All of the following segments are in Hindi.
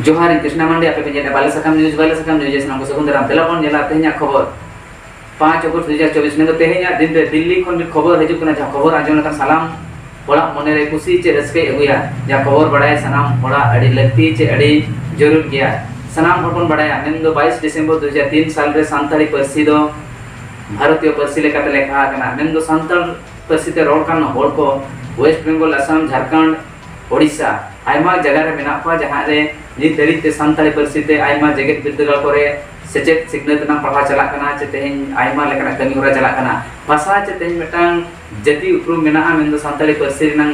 जोहार कृष्णा मांडे आपे पे बाले सकाम न्यूज नाम को सगुन दाराम तेलाबन जेला तेहना खबर 5 अगस्त 2024 ने तेहना दिन रे दिल्ली खन खबर हजू कना जहां खबर आजम लका सलाम होड़ा मने रे खुशी चे रस्के अगुया जहां खबर बड़ाय सनाम होड़ा अड़ी लगती चे अड़ी जरूर गया सनाम हपन बड़ाया मेन दो 22 दिसंबर 2003 साल रे सांताली परसी दो भारतीय परसी लेकाते लेखा कना मेन दो सांताल परसी ते रोड कान होड़ को वेस्ट बंगाल असम झारखंड ओडिशा आयमा जगह रे मेना पा जहां रे नित दरिते सांताली परसी ते आयमा जगत बिरदगार करे सेचेत सिग्नेत ना पढ़ा चला कना चे तेहन आयमा लेकना कमी होरा चला कना भाषा चे तेहन मेटांग जति उपरुम मेना मेन दो सांताली परसी नंग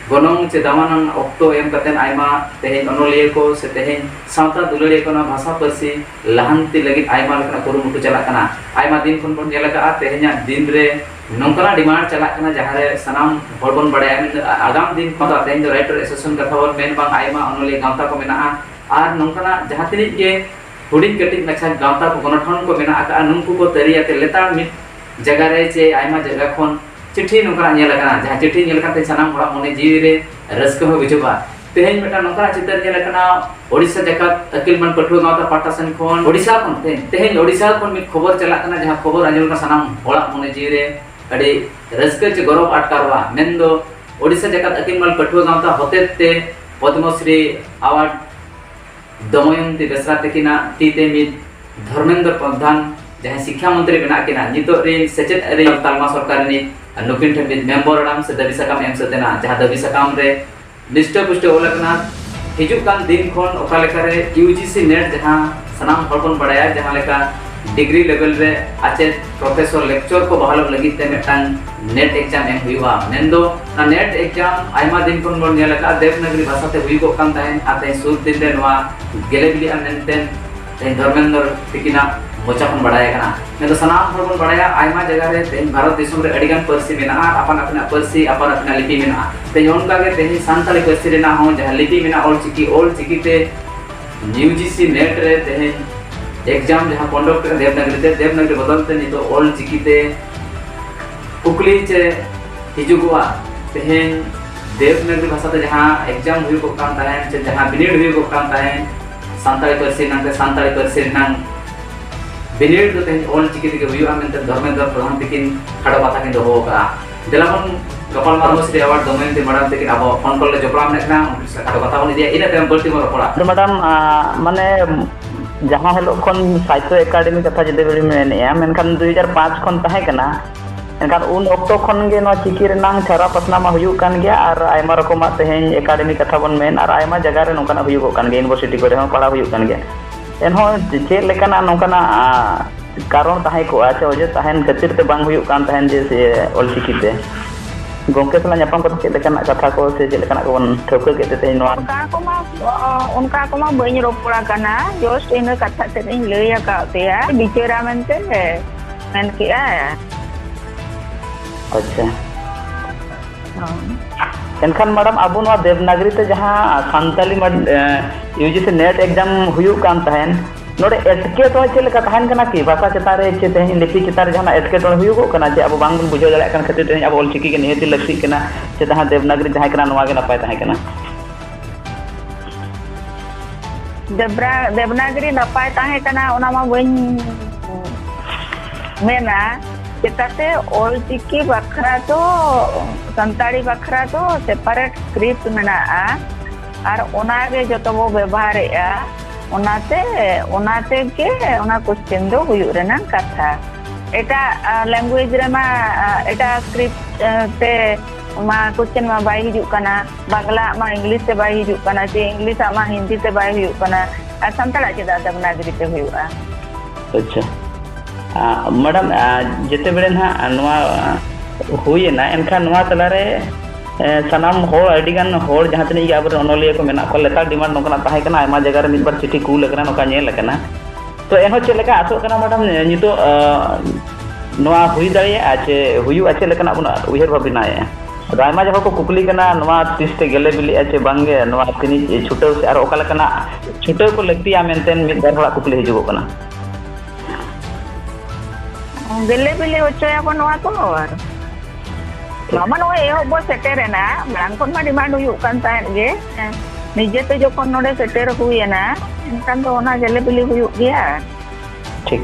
गोनोंग चे दामानन ऑक्टो एम कतेन आयमा तेहन अनोलिये को से तेहन सावता दुलड़िये को ना भाषा परसी लहानती लगी आयमा लेकना कुरुमुटु चला कना आयमा दिन खन बन जेलका तेहन्या दिन रे नौकरा डिमांड चला कना जहां रे सनाम होड़बन बड़ाया आगाम दिन को तेहन जो राइटर एसोसिएशन कथा बर मेन बांग आयमा अनोलिये गावता को मेना आर नौकरा जहां तिनि के हुडिंग कटिंग अच्छा गावता को गणठन को मेना का नुंकु को तरियाते लेता मिट जगह रे चे आयमा जगह खन चिट्ठी नौकरा नेल कना जहां चिट्ठी नेल काते सनाम होड़ा मने जीवी रे रस्क हो बिजुबा तेहन मेटा नौकरा चित्र नेल कना ओडिसा जगत अकिलमन पठुआ गावता पाटासन खन ओडिसा खन तेहन ओडिसा खन मिट खबर चला कना जहां खबर आजम का सनाम होड़ा मने जीवी रे अड़ी रस्क चे गौरव आटकारवा मेन दो ओडिसा जगत अकिलमन पठुआ गावता होतेते पद्मश्री अवार्ड दमयंती बेसरा तकिना तीते मित धर्मेंद्र प्रधान जहां शिक्षा मंत्री बना किना नितो रे सेचेत रे तालमा सरकार नि नुकिन ठे मेंबरडाम से दबी सकाम एम सतेना जहां दबी सकाम रे लिस्ट पुष्ट ओलकना हिजु कान दिन खन ओका लेका रे यूजीसी नेट जहां सनाम हड़पन बड़ाया जहां लेका डिग्री लेवल रे आचे प्रोफेसर लेक्चर को बहाल लगी ते मेटांग नेट एग्जाम एम हुआ मेंदो ना नेट एग्जाम आयमा दिन खन बन नेलका देवनागरी भाषा ते हुई को कान ताहेन आते सुर दिन रे नवा गेलेबिली अनंतन ते धर्मेंद्र तिकिना मोचा खन बड़ाया कना मेंदो सनाम हड़पन बड़ाया आयमा जगह रे ते भारत दिसम रे अडिगान परसी मेना अपन अपना परसी अपन अपना लिपि मेना ते योनका के ते सांताली परसी रे ना हो जहां लिपि मेना ओल चिकी ते यूजीसी नेट रे ते एग्जाम जहां कंडक्ट देवनागरी बदलते नहीं तो ओल चिकीते कुकली चे हिजुगुआ तेहन देवनागरी भाषा ते जहां एग्जाम हुई को काम ताहेन चे जहां बिनिड हुई को काम ताहेन सांताली परसी नंते सांताली परसी नंग बिनिड तो तेहन ओल चिकी के हुई आमेंते धर्मेंद्र प्रधान तकिन खड़ा बाता के दोहो का देलाबन गपाल मारमोश्री अवार्ड दमयंती मैडम तकिन अब फोन कॉल ले जोपड़ा मेना खड़ा बाता बन दिया इना तेम बल्टी मरो पड़ा मैडम माने जहाँ हेलो खन साहित्य एकाडेमी कथा जदे बड़ी मेने मेनखान 2005 खन ताहे कना एनखान उन ऑक्टो खन गे नो चिकी रेना छारा पसना मा हुयु कान गया और आयमा रकम तेहेन एकाडेमी कथा बन मेन और आयमा जगह रे नोकाना हुयु कान गया यूनिवर्सिटी को रे पढ़ा हुयु कान गया एनहो चे लेकाना नोकाना कारण ताहे को आचे ओजे ताहेन खातिर ते बांग हुयु कान ताहेन जे ऑल चिकी ते गोंके सला ᱧᱟᱯᱟᱢ ᱠᱟᱛᱮ ᱪᱮᱫ ᱞᱮᱠᱟᱱᱟᱜ ᱠᱟᱛᱷᱟ ᱠᱚ ᱥᱮ ᱪᱮᱫ ᱞᱮᱠᱟᱱᱟᱜ ᱠᱚᱵᱚᱱ ᱴᱷᱟᱹᱣᱠᱟᱹ ᱠᱮᱫ ᱛᱮ ᱱᱚᱣᱟ उनका को मा बई रोपड़ा कना जस्ट इन कथा से इन लई आकातेया बिचेरा मेनते मेन किया अच्छा एनखान मैडम अब नवा देवनागरी ते जहां सांताली यूजीसी नेट एग्जाम हुयु कान ताहेन नोडे एटके तो चेल का ताहेन कना की भाषा चेतारे चे तेहन लिपि चेतारे जहां एटके तो हुयु कना जे अब बांग बुझो दले कन खातिर तेहन अब ऑल चिकी के निहति लक्ष्य कना जे जहां देवनागरी जहां कना नवा के नपाय ताहे कना देवनागरी नपाय ताहे कना ओना मा बइन मेना चेताते ऑल चिकी बखरा तो संताड़ी बखरा तो सेपरेट स्क्रिप्ट मेना और ओना गे जतो बो व्यवहार ओनाते के ओना क्वेश्चन दो हुयु रेना कथा एटा लैंग्वेज रे मा एटा स्क्रिप्ट ते मा क्वेश्चन मा बाय हिजु कना बांग्ला मा इंग्लिश से बाय हिजु कना जे इंग्लिश मा हिंदी ते बाय हिजु कना आ संताड़ा के देवनागरी ते हुयुआ अच्छा मैडम जेते बेरे ना नवा हुयना एनखा नवा तलारे सनाम होड़ अडिगान होड़ जहां तनी अब अनोलिया को मेना को लेता डिमांड नोकना ताहे कना आयमा जगह रे मिदबार चिठी कूल कना नोका नेल कना तो एहो चे लेका आसो कना मैडम नितो नवा हुई दाड़िया आचे हुयु आचे लेकना बुना उहेर भाबिनाय आयमा जगह को कुकली कना नवा तिस्ते गेले बिली आचे बांगे नवा तिनी छुटो से और ओका लेकना छुटो को लगतिया मेनतेन मिदबार हला कुकली हिजुगो कना गेले बिली ओचया को नवा तो और मामा नो ए हो बो सेटेरेना मांग कोन मा डिमांड हुयु कान ताहेन गे निजेते जखन नोडे सेटेर हुयना एनखान दो ओना गेले बिली हुयुग गया ठीक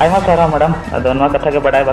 आयमा सारा मैडम अदो नवा कथा के बड़ाय